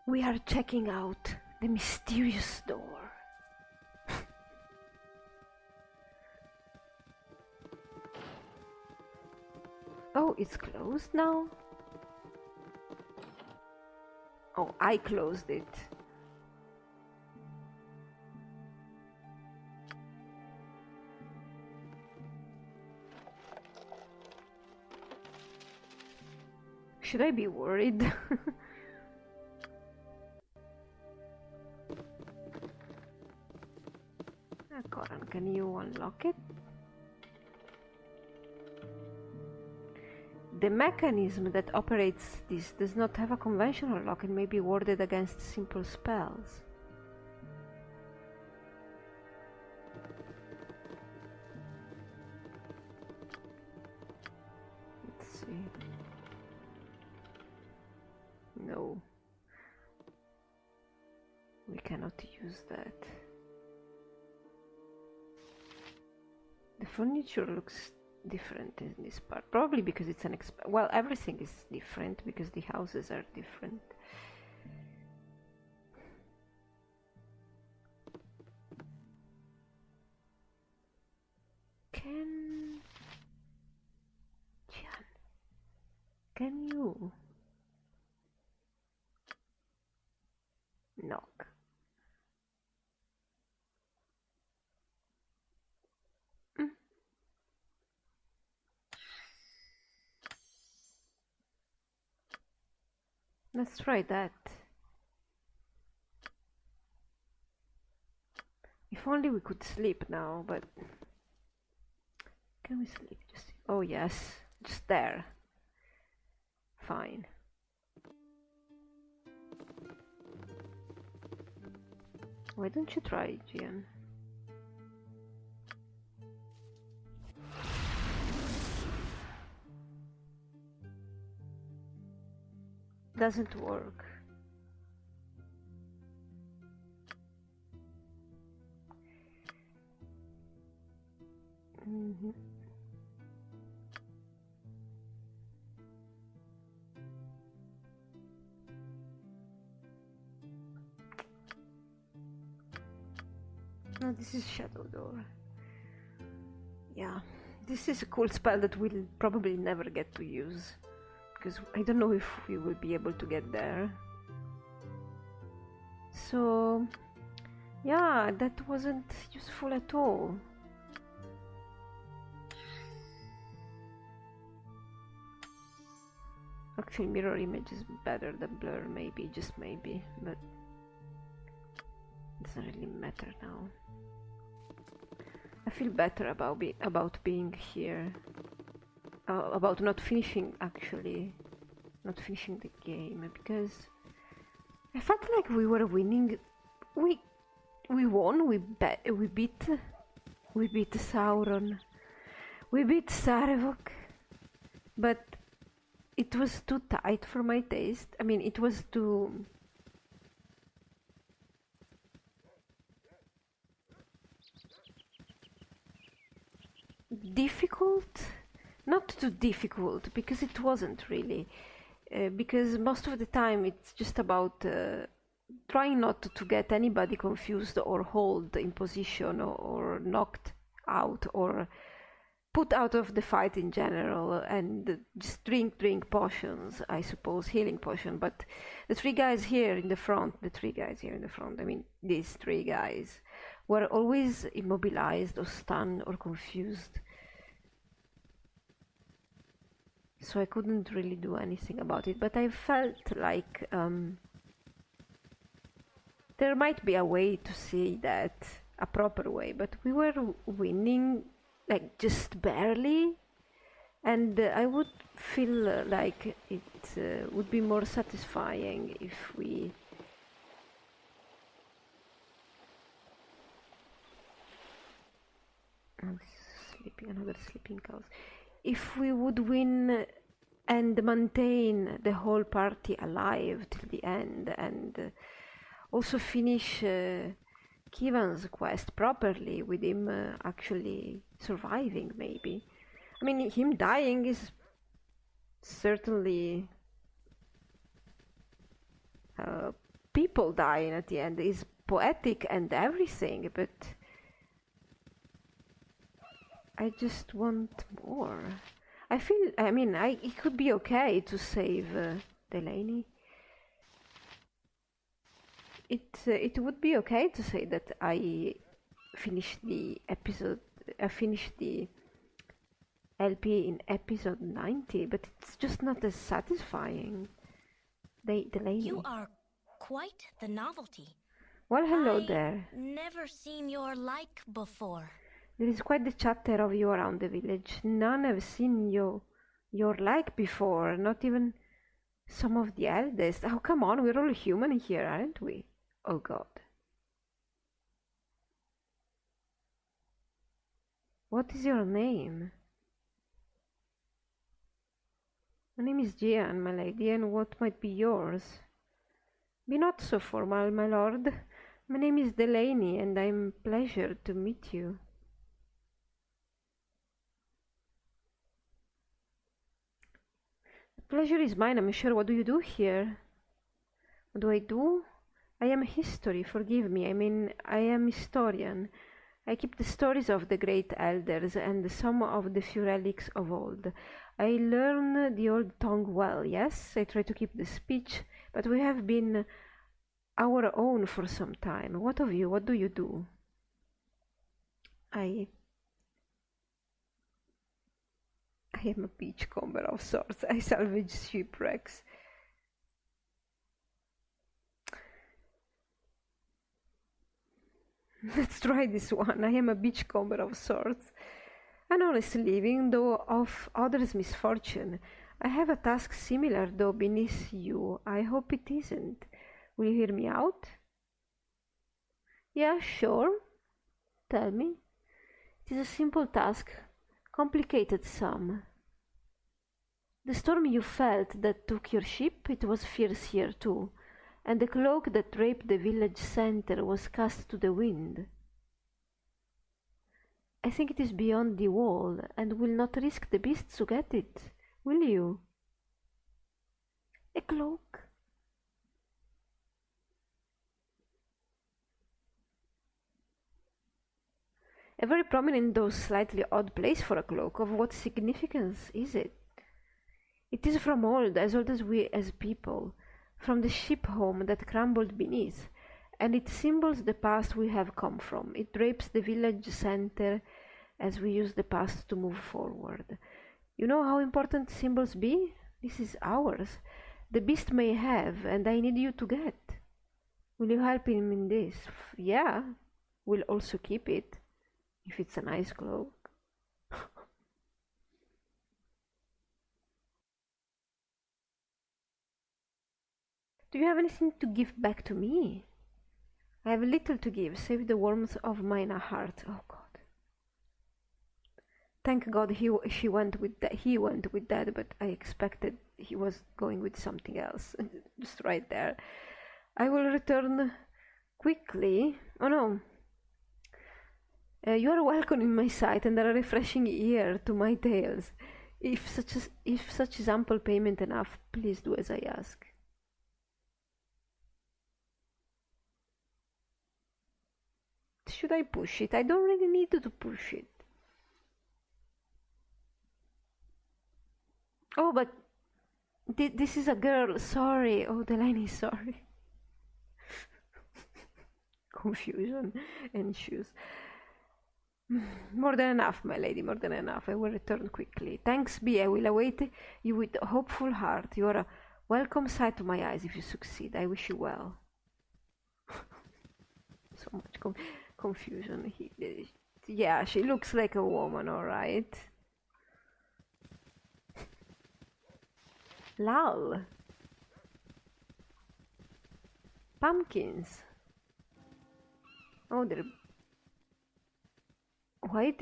We are checking out the mysterious door. Oh, it's closed now? Oh, I closed it. Should I be worried? Coran, can you unlock it? The mechanism that operates this does not have a conventional lock and may be warded against simple spells. Let's see. No. We cannot use that. The furniture looks different in this part, probably because it's an well, everything is different because the houses are different. Can you knock? Let's try that. If only we could sleep now, but can we sleep? Just oh yes, just there. Fine. Why don't you try, Gian? Doesn't work. No, this is Shadow Door. Yeah, this is a cool spell that we'll probably never get to use, because I don't know if we will be able to get there. So, yeah, that wasn't useful at all. Actually, mirror image is better than blur, maybe, just maybe, but it doesn't really matter now. I feel better about being here, about not finishing not finishing the game, because I felt like we were winning. We won. We beat Sauron. We beat Sarevok, but it was too tight for my taste. I mean, it was too difficult. Not too difficult, because it wasn't really. Because most of the time it's just about trying not to get anybody confused or hold in position or knocked out or put out of the fight in general, and just drink potions, I suppose, healing potion. But the three guys here in the front, I mean these three guys, were always immobilized or stunned or confused. So I couldn't really do anything about it, but I felt like there might be a way to say that, a proper way, but we were winning like just barely, and I would feel like it would be more satisfying if we another sleeping cows. If we would win and maintain the whole party alive till the end, and also finish Kivan's quest properly, with him actually surviving, maybe. I mean, him dying is certainly people dying at the end is poetic and everything, but I just want more. I mean, it could be okay to save Delaney. It would be okay to say that I finished the episode, I finished the LP in episode 90, but it's just not as satisfying. Delaney. You are quite the novelty. Well, hello there. Never seen your like before. There is quite the chatter of you around the village. None have seen your like before, not even some of the eldest. Oh, come on, we're all human here, aren't we? Oh, God. What is your name? My name is Gian, my lady, and what might be yours? Be not so formal, my lord. My name is Delaney, and I'm pleased to meet you. The pleasure is mine, I'm sure. What do you do here? What do I do? I am history, forgive me. I mean, I am historian. I keep the stories of the great elders and some of the few relics of old. I learn the old tongue well, yes, I try to keep the speech, but we have been our own for some time. What of you? What do you do? I am a beachcomber of sorts. I salvage shipwrecks. Let's try this one. I am a beachcomber of sorts. An honest living, though of others' misfortune. I have a task similar, though beneath you. I hope it isn't. Will you hear me out? Yeah, sure. Tell me. It is a simple task, complicated some. The storm you felt that took your ship, it was fierce here too, and the cloak that draped the village center was cast to the wind. I think it is beyond the wall, and will not risk the beasts to get it, will you? A cloak? A very prominent though slightly odd place for a cloak. Of what significance is it? It is from old as we as people, from the ship home that crumbled beneath, and it symbols the past we have come from. It drapes the village center as we use the past to move forward. You know how important symbols be? This is ours. The beast may have, and I need you to get. Will you help him in this? Yeah, we'll also keep it, if it's a nice cloak. Do you have anything to give back to me? I have little to give, save the warmth of mine heart. Oh God. Thank God he went with that, but I expected he was going with something else. Just right there. I will return quickly. Oh no. You are welcome in my sight and are a refreshing ear to my tales. If such is ample payment enough, please do as I ask. Should I push it? I don't really need to push it. Oh, but this is a girl. Sorry. Oh, Delaney, sorry. Confusion ensues. More than enough, my lady, more than enough. I will return quickly. Thanks be, I will await you with a hopeful heart. You are a welcome sight to my eyes if you succeed. I wish you well. So much confusion. Yeah, she looks like a woman, alright. Lol. Pumpkins. Oh, they're... Why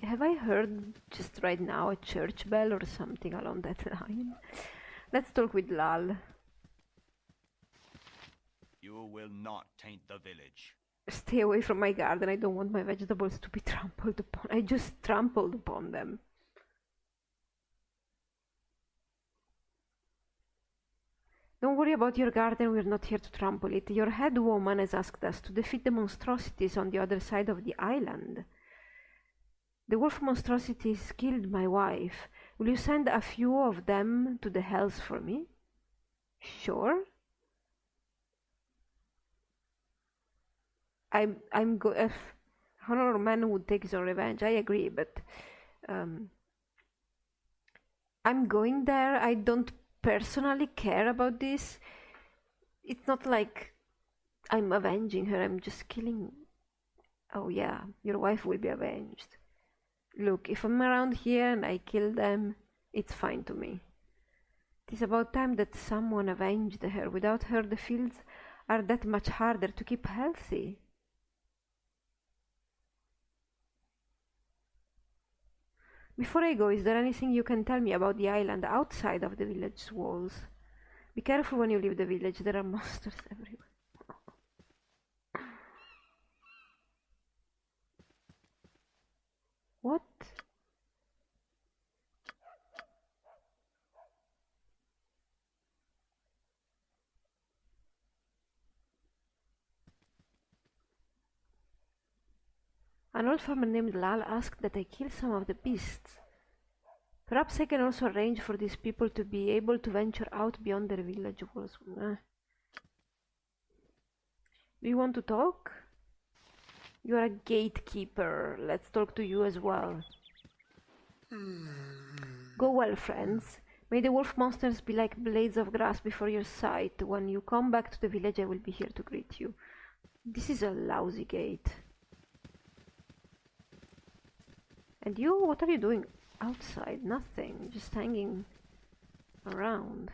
have I heard just right now a church bell or something along that line? Let's talk with Lal. You will not taint the village. Stay away from my garden. I don't want my vegetables to be trampled upon. I just trampled upon them. Don't worry about your garden, we're not here to trample it. Your head woman has asked us to defeat the monstrosities on the other side of the island. The wolf monstrosities killed my wife. Will you send a few of them to the hells for me? Sure. Honor man would take his own revenge, I agree, but I'm going there. I don't personally care about this. It's not like I'm avenging her, I'm just killing... Oh yeah, your wife will be avenged. Look, if I'm around here and I kill them, it's fine to me. It is about time that someone avenged her. Without her, the fields are that much harder to keep healthy. Before I go, is there anything you can tell me about the island outside of the village's walls? Be careful when you leave the village, there are monsters everywhere. What? An old farmer named Lal asked that I kill some of the beasts. Perhaps I can also arrange for these people to be able to venture out beyond their village walls. Do you want to talk? You are a gatekeeper. Let's talk to you as well. Go well, friends. May the wolf monsters be like blades of grass before your sight. When you come back to the village, I will be here to greet you. This is a lousy gate. And you, what are you doing outside? Nothing, just hanging around.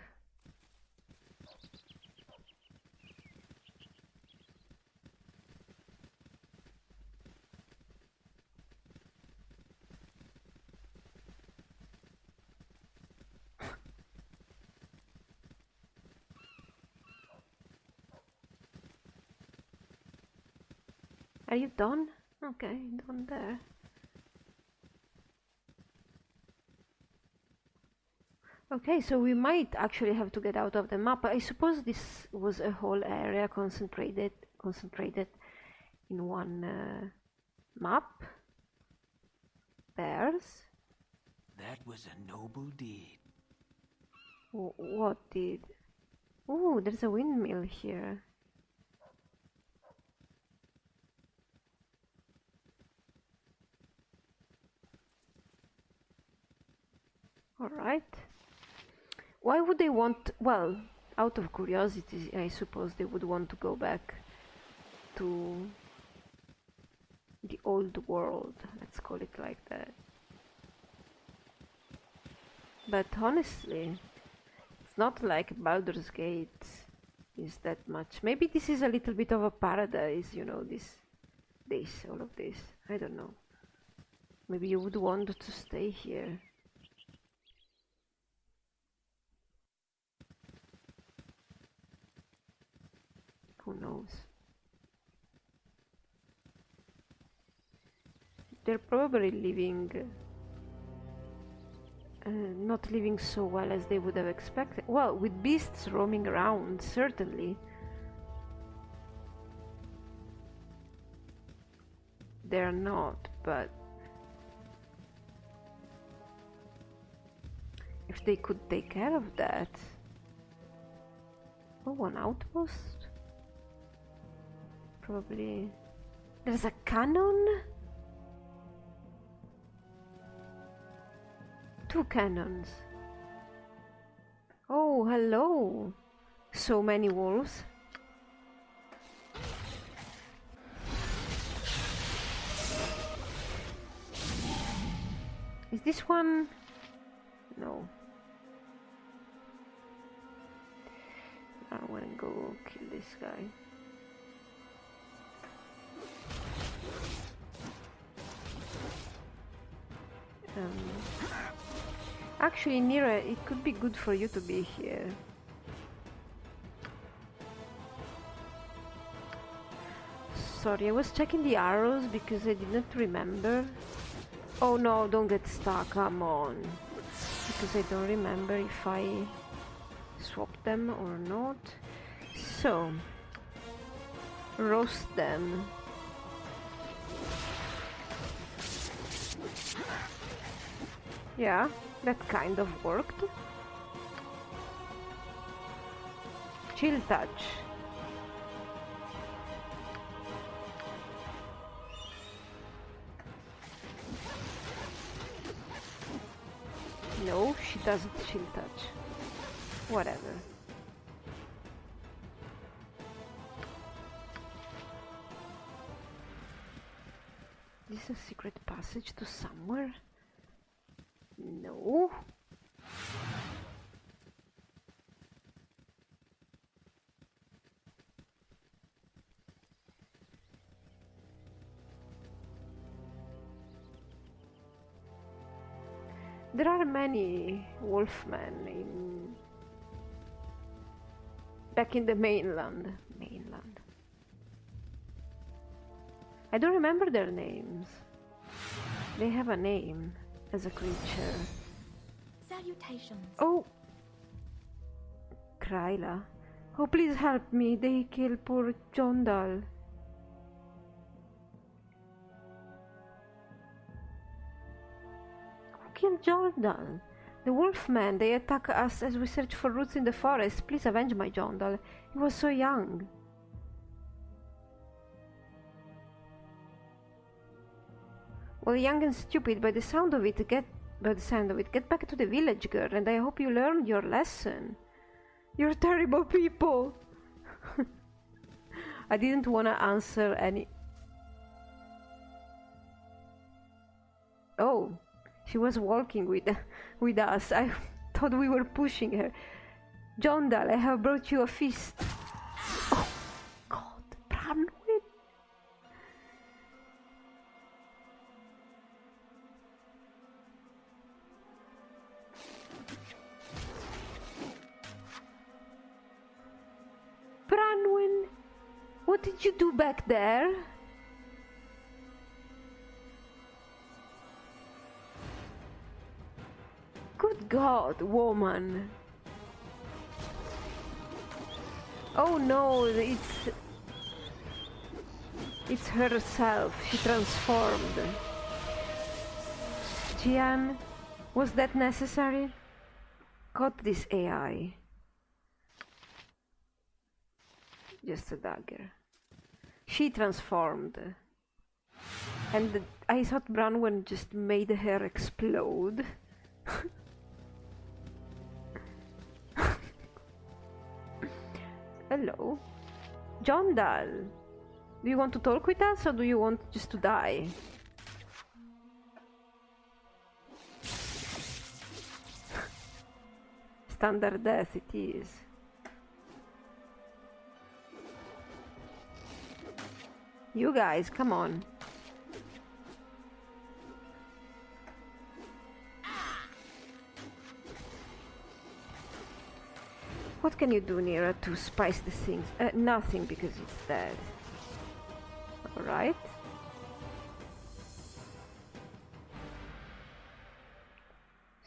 Are you done? Okay, done there. Okay, so we might actually have to get out of the map. I suppose this was a whole area concentrated in one map. Bears? That was a noble deed. What did? Oh, there's a windmill here. Alright. Why would they want... Well, out of curiosity, I suppose they would want to go back to the old world. Let's call it like that. But honestly, it's not like Baldur's Gate is that much. Maybe this is a little bit of a paradise, you know, all of this. I don't know. Maybe you would want to stay here. Who knows? They're probably living... not living so well as they would have expected. Well, with beasts roaming around, certainly. They're not, but... if they could take care of that... Oh, an outpost? Probably... There's a cannon? 2 cannons. Oh, hello. So many wolves. Is this one? No. I wanna go kill this guy. Actually, Nira, it could be good for you to be here. Sorry, I was checking the arrows because I didn't remember. Oh no, don't get stuck, come on. Because I don't remember if I swap them or not. So, roast them. Yeah, that kind of worked. Chill touch. No, she doesn't chill touch. Whatever. Is this a secret passage to somewhere? No. There are many wolfmen back in the mainland. I don't remember their names. They have a name as a creature. Salutations. Oh! Kryla. Oh, please help me. They kill poor Jondal. Who killed Jondal? The wolfmen. They attack us as we search for roots in the forest. Please avenge my Jondal. He was so young. Well, young and stupid, by the sound of it, get back to the village, girl, and I hope you learned your lesson. You're terrible people. I didn't want to answer any. Oh, she was walking with us. I thought we were pushing her. Jondal, I have brought you a feast. Oh, God, Branwyn. Branwyn, what did you do back there? Good God, woman. Oh no, it's herself. She transformed. Gian, was that necessary? Got this AI. Just a dagger. She transformed. And I thought Branwen just made her explode. Hello. Jondal. Do you want to talk with us or do you want just to die? Standard death it is. You guys, come on. What can you do, Nira, to spice the things? Nothing, because it's dead. Alright.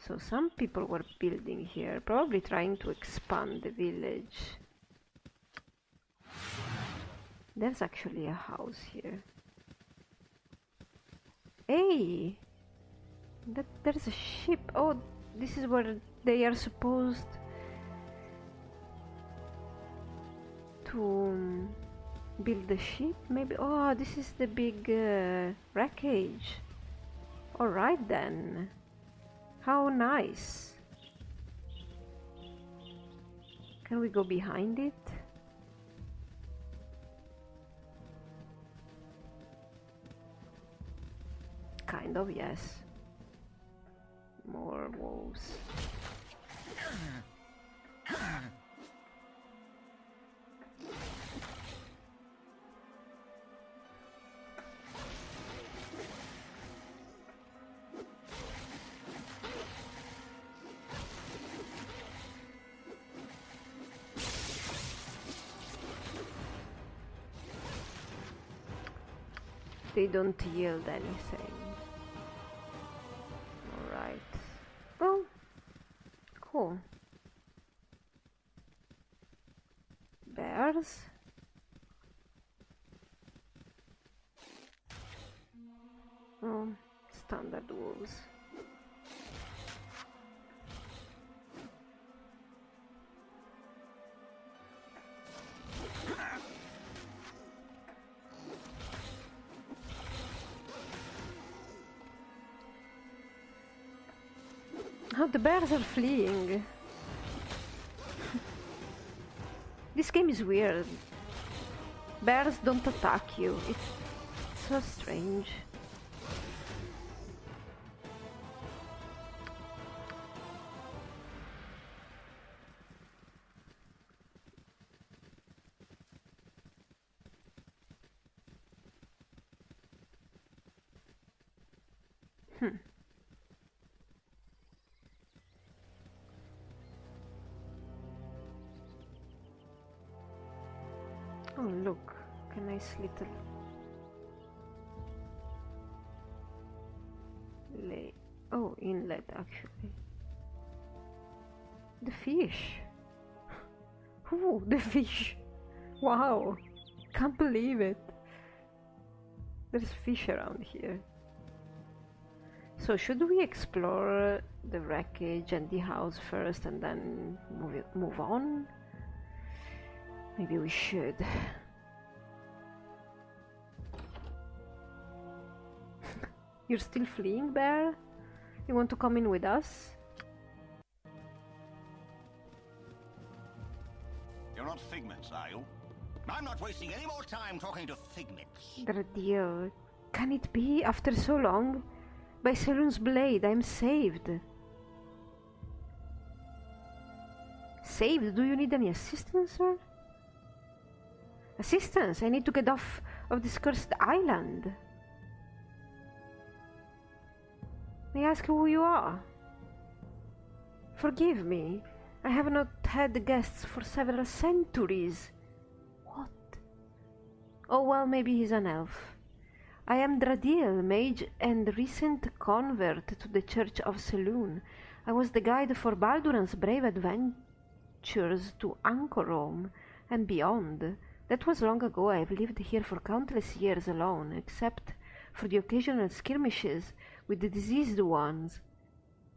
So some people were building here, probably trying to expand the village. There's actually a house here. Hey! There's a ship. Oh, this is where they are supposed to build the ship, maybe? Oh, this is the big wreckage. Alright then. How nice. Can we go behind it? Kind of, yes. More wolves. They don't yield anything. Alright. Well, cool. bears? Oh, standard wolves. Oh, the bears are fleeing. This game is weird. Bears don't attack you. It's so strange. Oh, look, a nice little inlet actually. The fish. Ooh, the fish. Wow, can't believe it. There's fish around here. So should we explore the wreckage and the house first and then move on? Maybe we should. You're still fleeing, bear? You want to come in with us? You're not figments, are you? I'm not wasting any more time talking to figments. Dradio, can it be after so long? By Selûne's blade, I'm saved. Saved? Do you need any assistance, sir? Assistance! I need to get off of this cursed island. May I ask who you are? Forgive me. I have not had guests for several centuries. What? Oh well, maybe he's an elf. I am Dradiel, mage and recent convert to the Church of Selûne. I was the guide for Baldur's brave adventures to Anchorome and beyond. That was long ago. I have lived here for countless years alone, except for the occasional skirmishes with the diseased ones.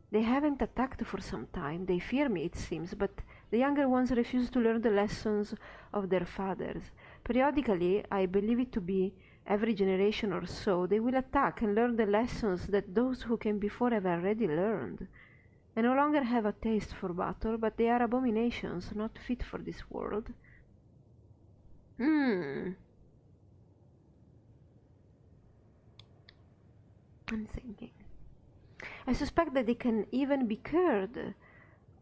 They haven't attacked for some time. They fear me, it seems, but the younger ones refuse to learn the lessons of their fathers. Periodically, I believe it to be every generation or so, they will attack and learn the lessons that those who came before have already learned. I no longer have a taste for battle, but they are abominations, not fit for this world. I'm thinking. I suspect that they can even be cured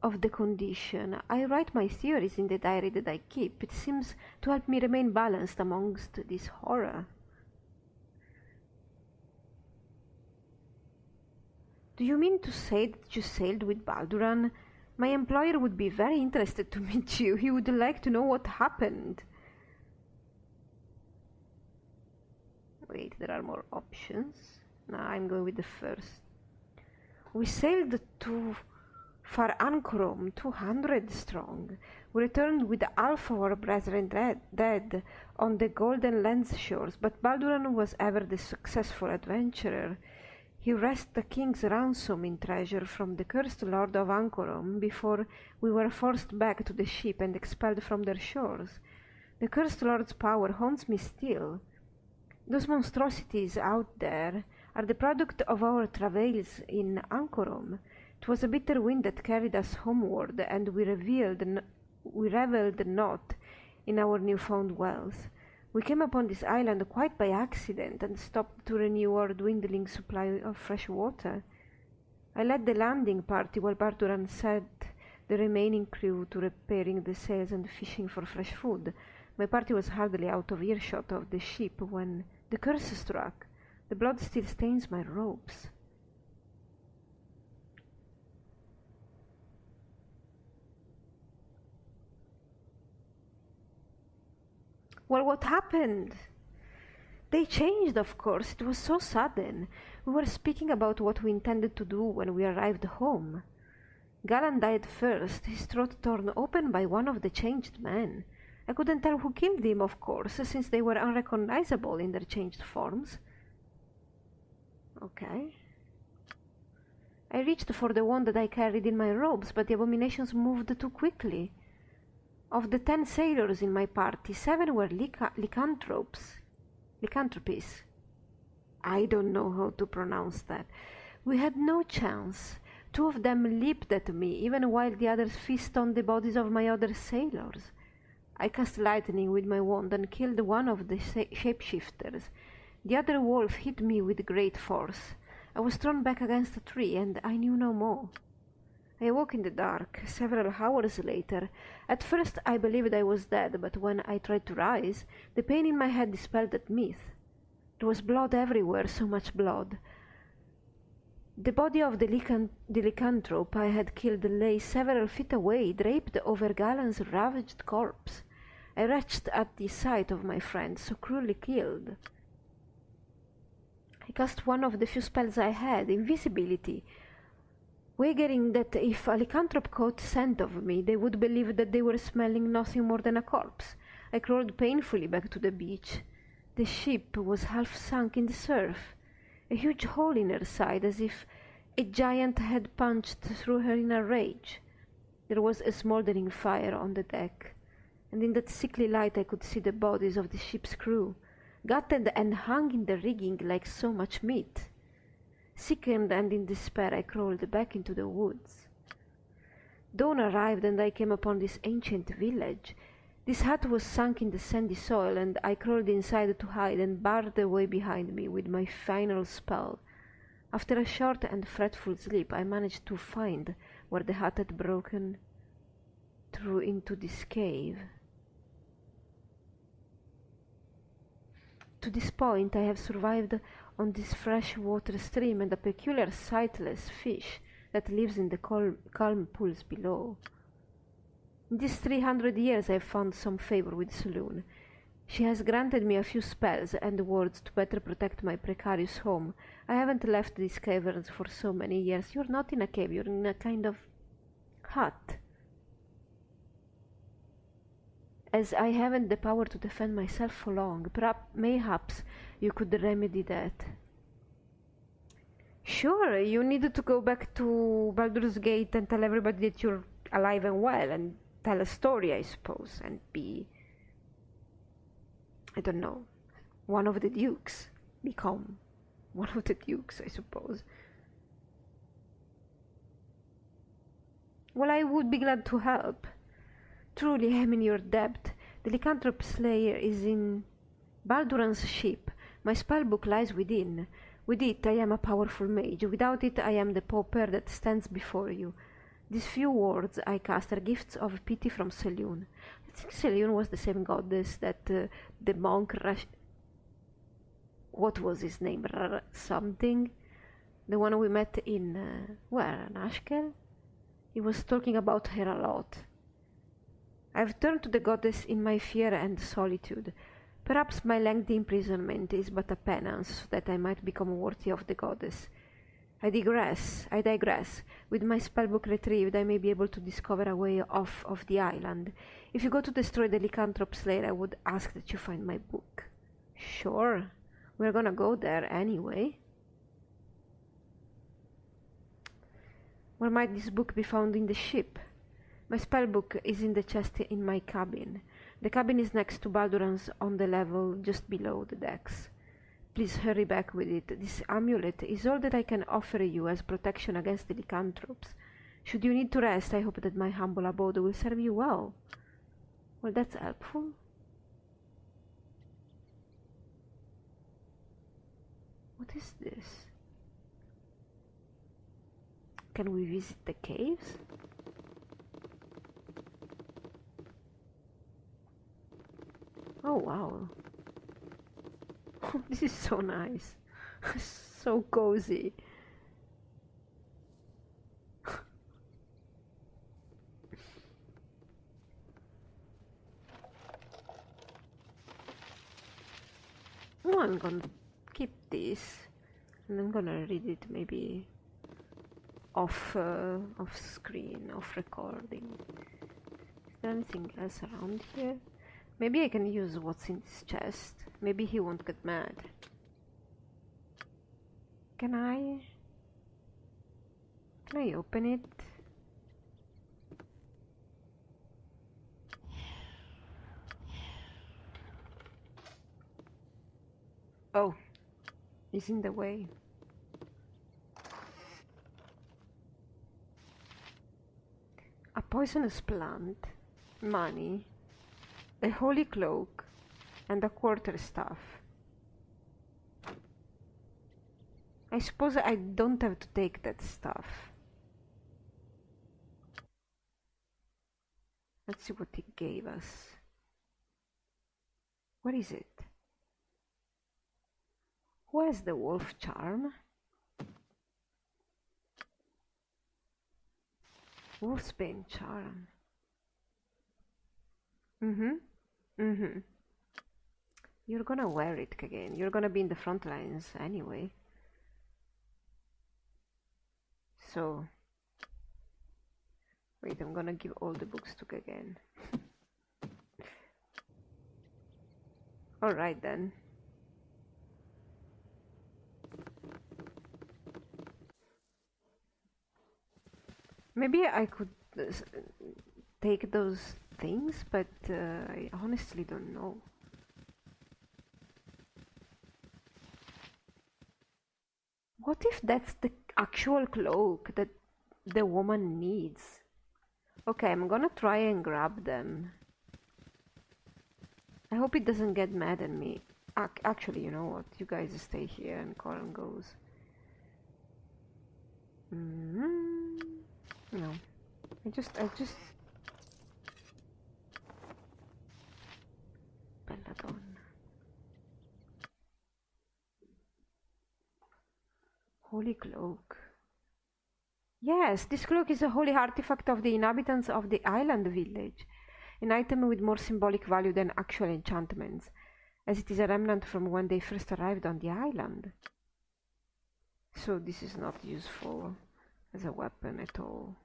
of the condition. I write my theories in the diary that I keep. It seems to help me remain balanced amongst this horror. Do you mean to say that you sailed with Balduran? My employer would be very interested to meet you. He would like to know what happened. Wait, there are more options. No, I'm going with the first. We sailed to far Anchorome, 200 strong. We returned with half our brethren dead on the Golden Lens shores, but Balduran was ever the successful adventurer. He wrested the king's ransom in treasure from the cursed lord of Anchorome before we were forced back to the ship and expelled from their shores. The cursed lord's power haunts me still. Those monstrosities out there are the product of our travails in Anchorome. It was a bitter wind that carried us homeward, and we revelled not in our newfound wealth. We came upon this island quite by accident and stopped to renew our dwindling supply of fresh water. I led the landing party while Balduran set the remaining crew to repairing the sails and fishing for fresh food. My party was hardly out of earshot of the ship when the curse struck. The blood still stains my robes. Well, what happened? They changed, of course. It was so sudden. We were speaking about what we intended to do when we arrived home. Galan died first, his throat torn open by one of the changed men. I couldn't tell who killed them, of course, since they were unrecognizable in their changed forms. Okay. I reached for the wand that I carried in my robes, but the abominations moved too quickly. Of the 10 sailors in my party, 7 were lycanthropes. Lycanthropes. I don't know how to pronounce that. We had no chance. 2 of them leaped at me, even while the others feasted on the bodies of my other sailors. I cast lightning with my wand and killed one of the shapeshifters. The other wolf hit me with great force. I was thrown back against a tree, and I knew no more. I awoke in the dark, several hours later. At first I believed I was dead, but when I tried to rise, the pain in my head dispelled that myth. There was blood everywhere, so much blood. The body of the lycanthrope I had killed lay several feet away, draped over Galen's ravaged corpse. I retched at the sight of my friend, so cruelly killed. I cast one of the few spells I had, invisibility, wagering that if a lycanthrope caught scent of me, they would believe that they were smelling nothing more than a corpse. I crawled painfully back to the beach. The ship was half sunk in the surf, a huge hole in her side, as if a giant had punched through her in a rage. There was a smouldering fire on the deck, and in that sickly light I could see the bodies of the ship's crew, gutted and hung in the rigging like so much meat. Sickened and in despair, I crawled back into the woods. Dawn arrived, and I came upon this ancient village. This hut was sunk in the sandy soil, and I crawled inside to hide and barred the way behind me with my final spell. After a short and fretful sleep, I managed to find where the hut had broken through into this cave. To this point, I have survived on this freshwater stream and a peculiar sightless fish that lives in the calm pools below. In these 300 years I have found some favor with Saloon. She has granted me a few spells and words to better protect my precarious home. I haven't left these caverns for so many years. You're not in a cave, you're in a kind of hut. As I haven't the power to defend myself for long, mayhaps you could remedy that. Sure, you needed to go back to Baldur's Gate and tell everybody that you're alive and well, and tell a story, I suppose, and be, I don't know, one of the dukes. Become one of the dukes, I suppose. Well, I would be glad to help. Truly, I am in your debt. The lycanthrope slayer is in Baldur's ship. My spellbook lies within. With it, I am a powerful mage. Without it, I am the pauper that stands before you. These few words I cast are gifts of pity from Saloon. I think Saloon was the same goddess that the monk what was his name? Something? The one we met in, where? Nashkel? He was talking about her a lot. I have turned to the goddess in my fear and solitude. Perhaps my lengthy imprisonment is but a penance, so that I might become worthy of the goddess. I digress. With my spellbook retrieved, I may be able to discover a way off of the island. If you go to destroy the lycanthrope slayer, I would ask that you find my book. Sure, we're gonna go there anyway. Where might this book be found in the ship? My spellbook is in the chest in my cabin. The cabin is next to Baldur's on the level just below the decks. Please hurry back with it. This amulet is all that I can offer you as protection against the lycanthropes. Should you need to rest, I hope that my humble abode will serve you well. Well, that's helpful. What is this? Can we visit the caves? Oh wow. This is so nice. So cozy. Oh, I'm gonna keep this and I'm gonna read it maybe off screen, off recording. Is there anything else around here? Maybe I can use what's in this chest. Maybe he won't get mad. Can I? Can I open it? Oh, it's in the way. A poisonous plant, money, a holy cloak, and a quarterstaff. I suppose I don't have to take that stuff. Let's see what he gave us. What is it? Who has the wolf charm? Wolfsbane charm. You're gonna wear it again. You're gonna be in the front lines anyway. So, wait, I'm gonna give all the books to Gagan. Alright then. Maybe I could take those things, but I honestly don't know. What if that's the actual cloak that the woman needs? Okay, I'm gonna try and grab them. I hope it doesn't get mad at me. Actually, you know what? You guys stay here and Corin goes. No. I just... Belladonna. Holy cloak. Yes, this cloak is a holy artifact of the inhabitants of the island village. An item with more symbolic value than actual enchantments, as it is a remnant from when they first arrived on the island. So this is not useful as a weapon at all.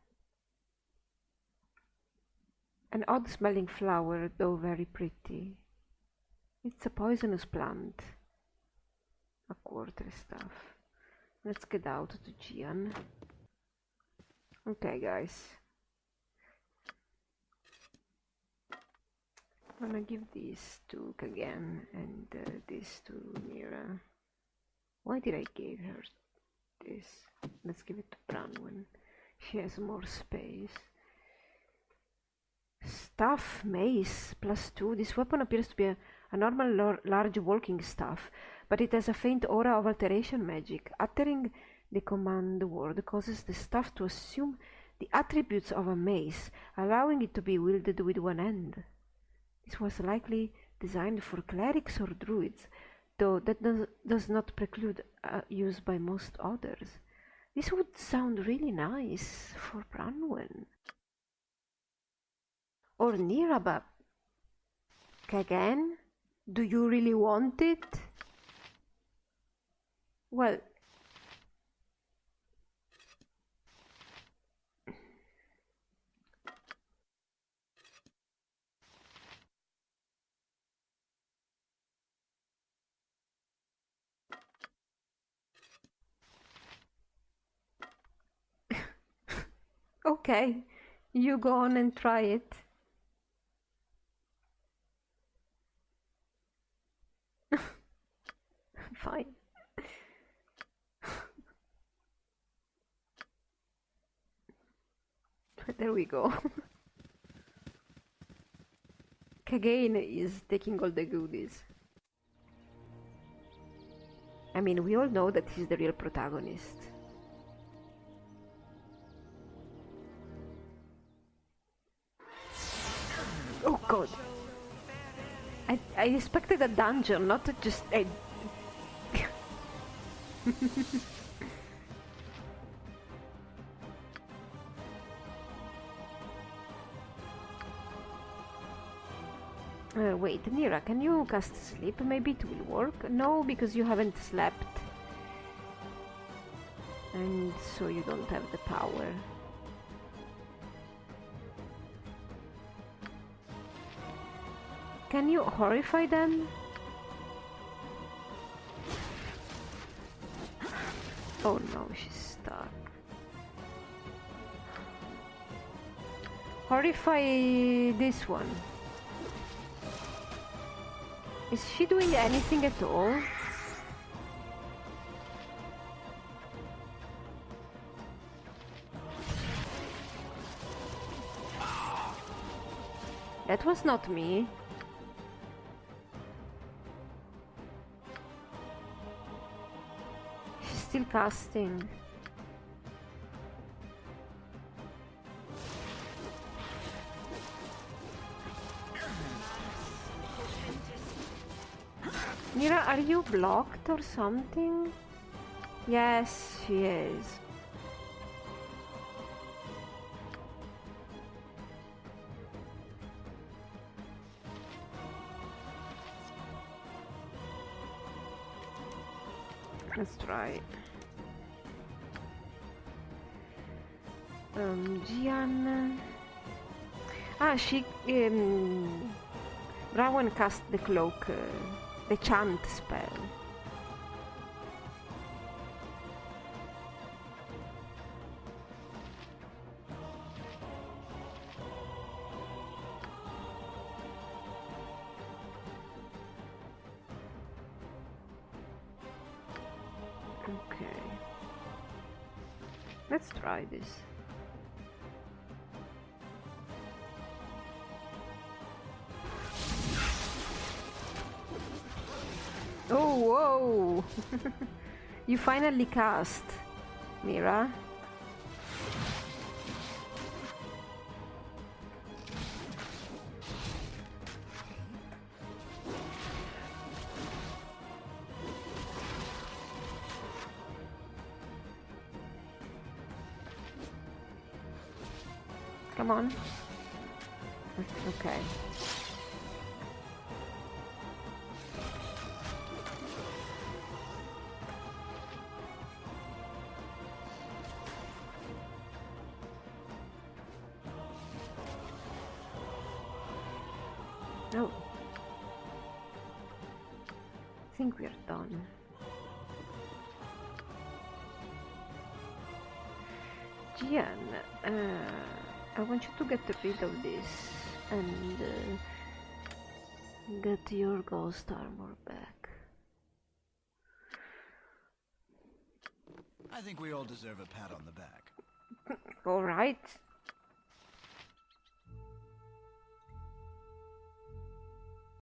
An odd smelling flower, though very pretty. It's a poisonous plant. A quarterstaff. Let's get out to Gian. Okay, guys. I'm gonna give this to Kagan and this to Mira. Why did I give her this? Let's give it to Branwen. She has more space. Staff mace +2. This weapon appears to be a normal large walking staff, but it has a faint aura of alteration magic. Uttering the command word causes the staff to assume the attributes of a mace, allowing it to be wielded with one end. This was likely designed for clerics or druids, though that does not preclude use by most others. This would sound really nice for Branwen. Or Nirabab. Kagan? Do you really want it? Well... Okay, you go on and try it. Fine. There we go. Kagain is taking all the goodies. I mean, we all know that he's the real protagonist. Oh god! I expected a dungeon, not just a... Wait, Nira, can you cast sleep? Maybe it will work? No, because you haven't slept. And so you don't have the power. Can you horrify them? Oh no, she's stuck. Horrify this one. Is she doing anything at all? That was not me. She's still casting. Mira, are you blocked or something? Yes, she is. Let's try. Gian. Ah, she. Rowan cast the cloak, the chant spell. Okay. Let's try this. Oh, whoa! You finally cast, Mira. Come on. Okay. Oh. I think we're done. Gian, I want you to get rid of this and get your ghost armor back. I think we all deserve a pat on the back. Alright.